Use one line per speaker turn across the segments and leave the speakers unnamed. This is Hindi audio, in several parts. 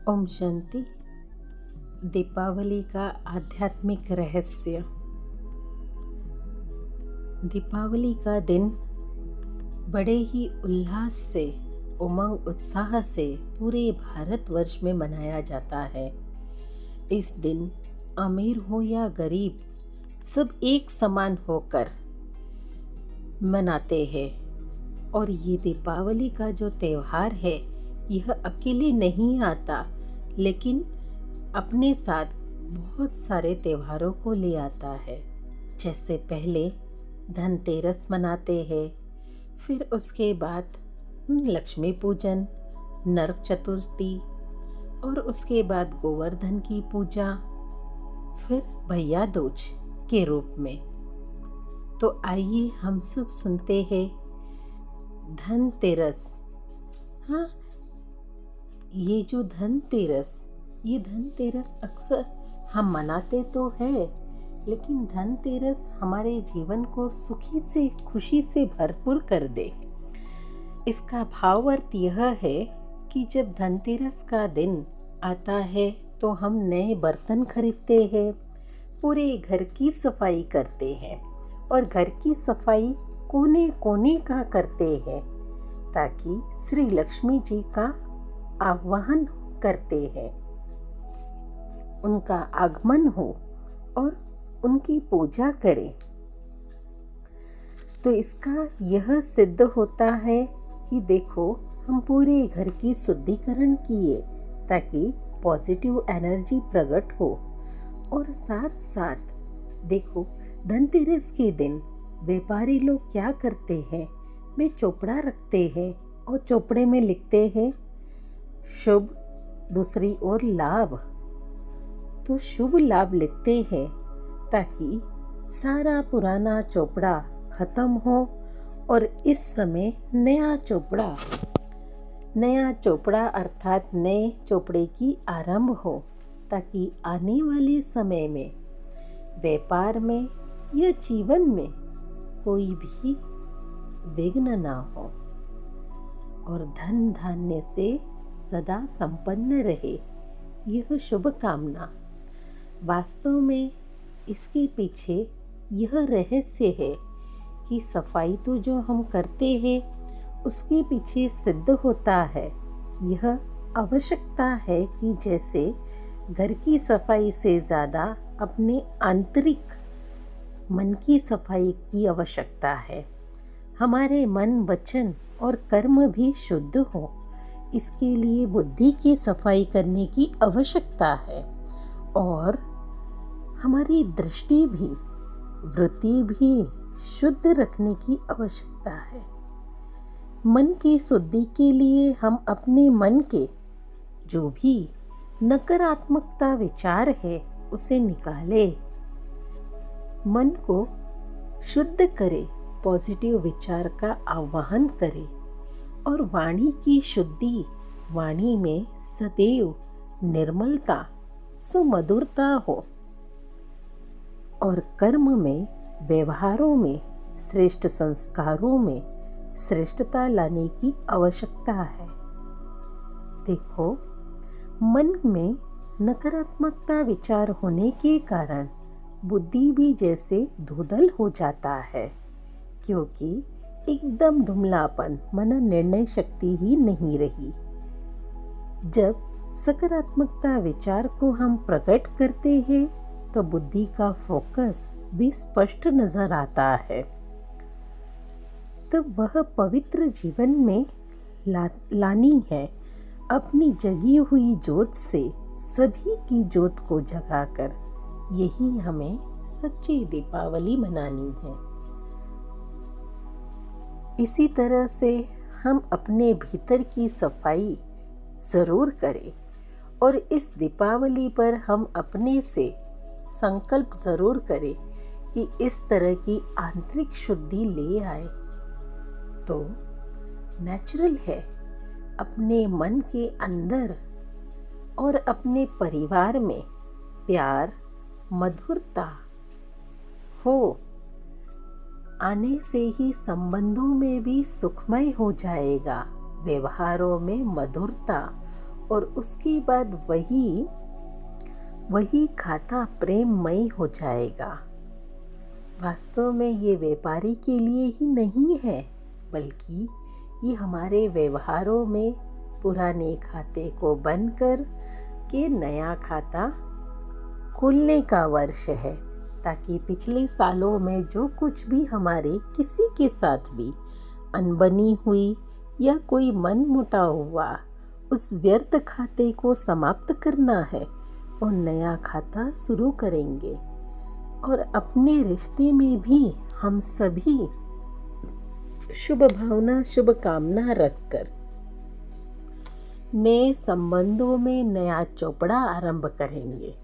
ओम शांति। दीपावली का आध्यात्मिक रहस्य। दीपावली का दिन बड़े ही उल्लास से, उमंग उत्साह से पूरे भारतवर्ष में मनाया जाता है। इस दिन अमीर हो या गरीब, सब एक समान होकर मनाते हैं। और ये दीपावली का जो त्यौहार है, यह अकेले नहीं आता, लेकिन अपने साथ बहुत सारे त्योहारों को ले आता है। जैसे पहले धनतेरस मनाते हैं, फिर उसके बाद लक्ष्मी पूजन, नरक चतुर्थी, और उसके बाद गोवर्धन की पूजा, फिर भैया दूज के रूप में। तो आइए हम सब सुनते हैं धनतेरस। हाँ, ये धनतेरस अक्सर हम मनाते तो है, लेकिन धनतेरस हमारे जीवन को सुखी से, खुशी से भरपूर कर दे। इसका भाव अर्थ यह है कि जब धनतेरस का दिन आता है तो हम नए बर्तन खरीदते हैं, पूरे घर की सफाई करते हैं, और घर की सफाई कोने कोने का करते हैं, ताकि श्री लक्ष्मी जी का आवाहन करते हैं, उनका आगमन हो और उनकी पूजा करें। तो इसका यह सिद्ध होता है कि देखो, हम पूरे घर की शुद्धिकरण किए ताकि पॉजिटिव एनर्जी प्रकट हो। और साथ साथ देखो, धनतेरस के दिन व्यापारी लोग क्या करते हैं, वे चोपड़ा रखते हैं और चोपड़े में लिखते हैं शुभ, दूसरी ओर लाभ। तो शुभ लाभ लिखते हैं ताकि सारा पुराना चोपड़ा खत्म हो और इस समय नया चोपड़ा अर्थात नए चोपड़े की आरंभ हो, ताकि आने वाले समय में व्यापार में या जीवन में कोई भी विघ्न ना हो और धन धान्य से सदा संपन्न रहे। यह शुभ कामना। वास्तव में इसके पीछे यह रहस्य है कि सफाई तो जो हम करते हैं उसके पीछे सिद्ध होता है। यह आवश्यकता है कि जैसे घर की सफाई से ज़्यादा अपने आंतरिक मन की सफाई की आवश्यकता है। हमारे मन, वचन और कर्म भी शुद्ध हो, इसके लिए बुद्धि की सफाई करने की आवश्यकता है, और हमारी दृष्टि भी, वृत्ति भी शुद्ध रखने की आवश्यकता है। मन की शुद्धि के लिए हम अपने मन के जो भी नकारात्मकता विचार है उसे निकालें, मन को शुद्ध करें, पॉजिटिव विचार का आह्वान करें, और वाणी की शुद्धि, वाणी में सदैव निर्मलता, सुमधुरता हो, और कर्म में, व्यवहारों में, श्रेष्ठ संस्कारों में श्रेष्ठता लाने की आवश्यकता है। देखो, मन में नकारात्मकता विचार होने के कारण बुद्धि भी जैसे धुंधल हो जाता है, क्योंकि एकदम धुमलापन, मन निर्णय शक्ति ही नहीं रही। जब सकारात्मकता विचार को हम प्रकट करते हैं तो बुद्धि का फोकस भी स्पष्ट नजर आता है। तब वह पवित्र जीवन में लानी है, अपनी जगी हुई ज्योत से सभी की ज्योत को जगाकर। यही हमें सच्ची दीपावली मनानी है। इसी तरह से हम अपने भीतर की सफाई ज़रूर करें, और इस दीपावली पर हम अपने से संकल्प ज़रूर करें कि इस तरह की आंतरिक शुद्धि ले आए। तो नेचुरल है अपने मन के अंदर और अपने परिवार में प्यार, मधुरता हो, आने से ही संबंधों में भी सुखमय हो जाएगा, व्यवहारों में मधुरता और उसके बाद वही खाता प्रेममय हो जाएगा। वास्तव में ये व्यापारी के लिए ही नहीं है, बल्कि ये हमारे व्यवहारों में पुराने खाते को बंद कर के नया खाता खोलने का वर्ष है, ताकि पिछले सालों में जो कुछ भी हमारे किसी के साथ भी अनबनी हुई या कोई मनमुटाव हुआ, उस व्यर्थ खाते को समाप्त करना है और नया खाता शुरू करेंगे। और अपने रिश्ते में भी हम सभी शुभ भावना, शुभ कामना रखकर नए संबंधों में नया चौपड़ा आरंभ करेंगे।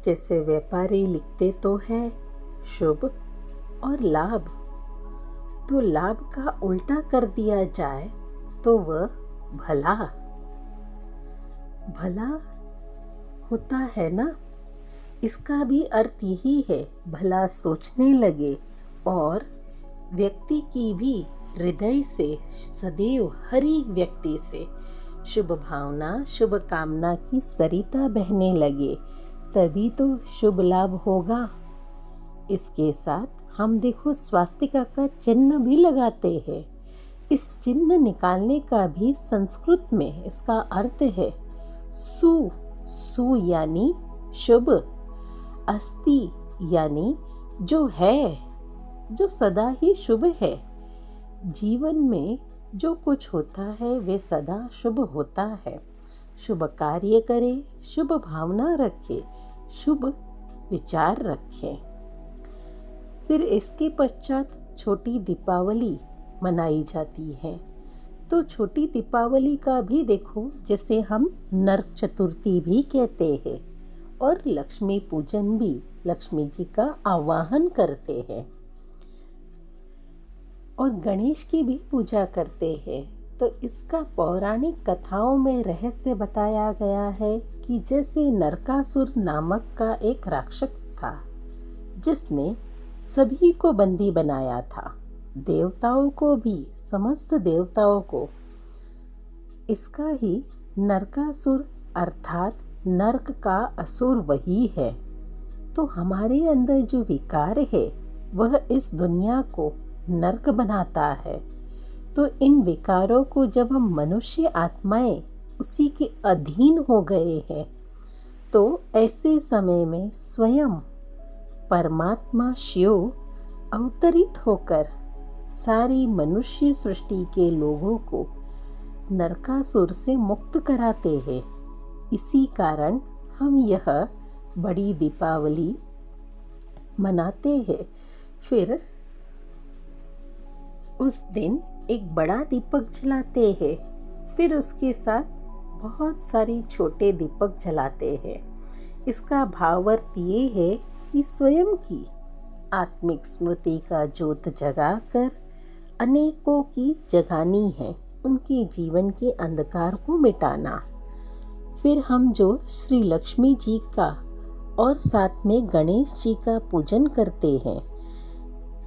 जैसे व्यापारी लिखते तो है शुभ और लाभ, तो लाभ का उल्टा कर दिया जाए तो वह भला होता है ना। इसका भी अर्थ यही है, भला सोचने लगे और व्यक्ति की भी हृदय से सदैव हर एक व्यक्ति से शुभ भावना, शुभ कामना की सरिता बहने लगे, तभी तो शुभ लाभ होगा। इसके साथ हम देखो स्वास्तिका का चिन्ह भी लगाते हैं। इस चिन्ह निकालने का भी संस्कृत में इसका अर्थ है सु यानी शुभ, अस्ति यानी जो है, जो सदा ही शुभ है। जीवन में जो कुछ होता है वे सदा शुभ होता है। शुभ कार्य करे, शुभ भावना रखे, शुभ विचार रखें। फिर इसके पश्चात छोटी दीपावली मनाई जाती है। तो छोटी दीपावली का भी देखो, जैसे हम नरक चतुर्थी भी कहते हैं और लक्ष्मी पूजन भी, लक्ष्मी जी का आवाहन करते हैं और गणेश की भी पूजा करते हैं। तो इसका पौराणिक कथाओं में रहस्य बताया गया है कि जैसे नरकासुर नामक का एक राक्षस था, जिसने सभी को बंदी बनाया था, देवताओं को भी, समस्त देवताओं को। इसका ही नरकासुर अर्थात नरक का असुर वही है। तो हमारे अंदर जो विकार है वह इस दुनिया को नरक बनाता है। तो इन विकारों को जब हम मनुष्य आत्माएं उसी के अधीन हो गए हैं, तो ऐसे समय में स्वयं परमात्मा शिव अवतरित होकर सारी मनुष्य सृष्टि के लोगों को नरकासुर से मुक्त कराते हैं। इसी कारण हम यह बड़ी दीपावली मनाते हैं। फिर उस दिन एक बड़ा दीपक जलाते हैं, फिर उसके साथ बहुत सारी छोटे दीपक जलाते हैं। इसका भावार्थ ये है कि स्वयं की आत्मिक स्मृति का ज्योत जगाकर अनेकों की जगानी है, उनके जीवन के अंधकार को मिटाना। फिर हम जो श्री लक्ष्मी जी का और साथ में गणेश जी का पूजन करते हैं,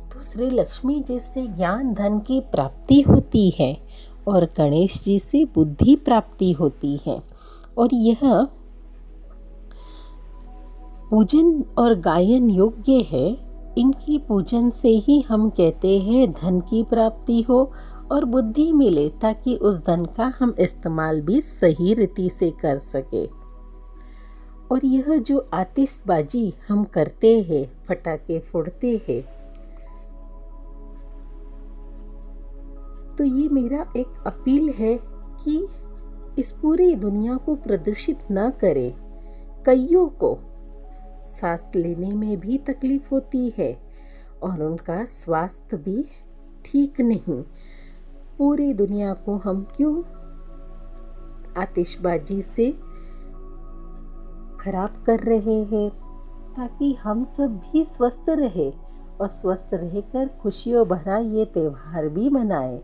तो श्री लक्ष्मी जी से ज्ञान धन की प्राप्ति होती है और गणेश जी से बुद्धि प्राप्ति होती है। और यह पूजन और गायन योग्य है। इनकी पूजन से ही हम कहते हैं धन की प्राप्ति हो और बुद्धि मिले, ताकि उस धन का हम इस्तेमाल भी सही रीति से कर सके। और यह जो आतिशबाजी हम करते हैं, पटाखे फोड़ते हैं, तो ये मेरा एक अपील है कि इस पूरी दुनिया को प्रदूषित न करें। कईयों को सांस लेने में भी तकलीफ होती है और उनका स्वास्थ्य भी ठीक नहीं। पूरी दुनिया को हम क्यों आतिशबाजी से खराब कर रहे हैं, ताकि हम सब भी स्वस्थ रहे और स्वस्थ रहकर खुशियों भरा ये त्यौहार भी मनाएं।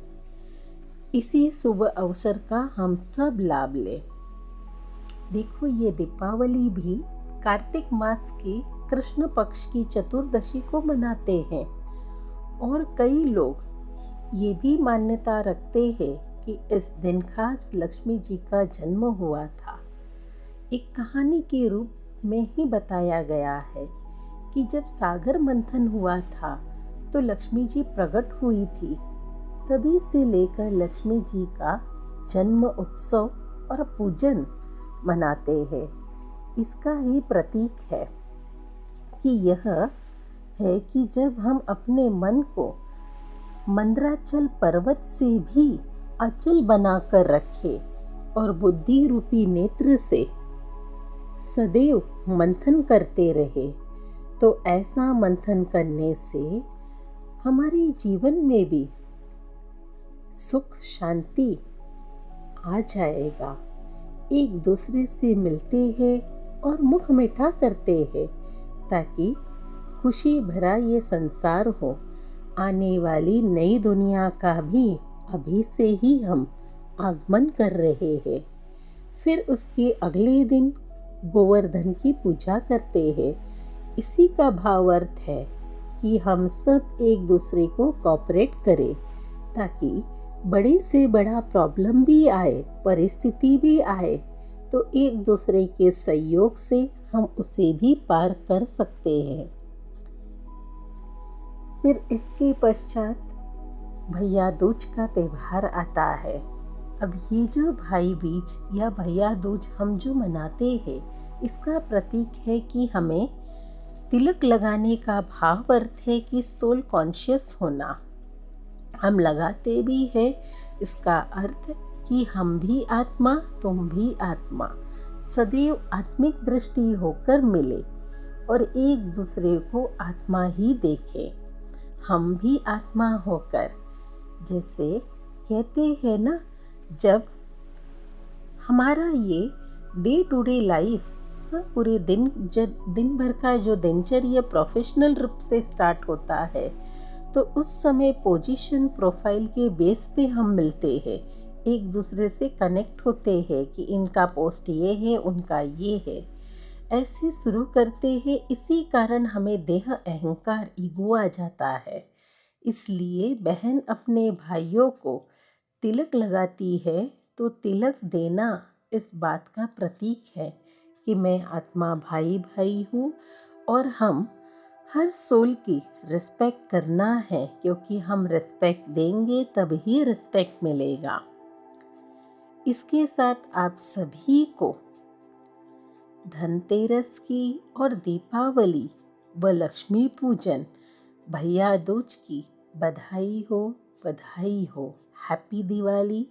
इसी शुभ अवसर का हम सब लाभ लें। देखो, ये दीपावली भी कार्तिक मास की कृष्ण पक्ष की चतुर्दशी को मनाते हैं और कई लोग ये भी मान्यता रखते हैं कि इस दिन खास लक्ष्मी जी का जन्म हुआ था। एक कहानी के रूप में ही बताया गया है कि जब सागर मंथन हुआ था तो लक्ष्मी जी प्रकट हुई थी। तभी से लेकर लक्ष्मी जी का जन्म उत्सव और पूजन मनाते हैं। इसका ही प्रतीक है कि यह है कि जब हम अपने मन को मंद्राचल पर्वत से भी अचल बनाकर रखें और बुद्धि रूपी नेत्र से सदैव मंथन करते रहे, तो ऐसा मंथन करने से हमारे जीवन में भी सुख शांति आ जाएगा। एक दूसरे से मिलते हैं और मुख मीठा करते हैं ताकि खुशी भरा ये संसार हो। आने वाली नई दुनिया का भी अभी से ही हम आगमन कर रहे हैं। फिर उसके अगले दिन गोवर्धन की पूजा करते हैं। इसी का भाव अर्थ है कि हम सब एक दूसरे को कोऑपरेट करें ताकि बड़े से बड़ा प्रॉब्लम भी आए, परिस्थिति भी आए, तो एक दूसरे के सहयोग से हम उसे भी पार कर सकते हैं। फिर इसके पश्चात भैया दूज का त्यौहार आता है। अब ये जो भाई बीज या भैया दूज हम जो मनाते हैं, इसका प्रतीक है कि हमें तिलक लगाने का भाव अर्थ है कि सोल कॉन्शियस होना। हम लगाते भी हैं, इसका अर्थ कि हम भी आत्मा, तुम भी आत्मा, सदैव आत्मिक दृष्टि होकर मिले और एक दूसरे को आत्मा ही देखें। हम भी आत्मा होकर, जैसे कहते हैं ना, जब हमारा ये डे टू डे लाइफ पूरे दिन भर का जो दिनचर्या प्रोफेशनल रूप से स्टार्ट होता है, तो उस समय पोजीशन प्रोफाइल के बेस पे हम मिलते हैं, एक दूसरे से कनेक्ट होते हैं कि इनका पोस्ट ये है, उनका ये है, ऐसे शुरू करते हैं। इसी कारण हमें देह अहंकार ईगो आ जाता है। इसलिए बहन अपने भाइयों को तिलक लगाती है तो तिलक देना इस बात का प्रतीक है कि मैं आत्मा भाई भाई हूँ और हम हर सोल की रिस्पेक्ट करना है, क्योंकि हम रिस्पेक्ट देंगे तभी रिस्पेक्ट मिलेगा। इसके साथ आप सभी को धनतेरस की और दीपावली व लक्ष्मी पूजन भैया दूज की बधाई हो, बधाई हो। हैप्पी दिवाली।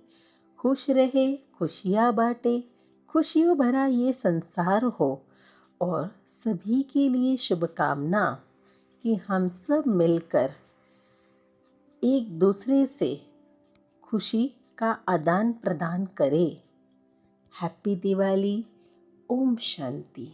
खुश रहे, खुशियाँ बांटे, खुशियों भरा ये संसार हो और सभी के लिए शुभकामना कि हम सब मिलकर एक दूसरे से खुशी का आदान प्रदान करें। हैप्पी दिवाली। ओम शांति।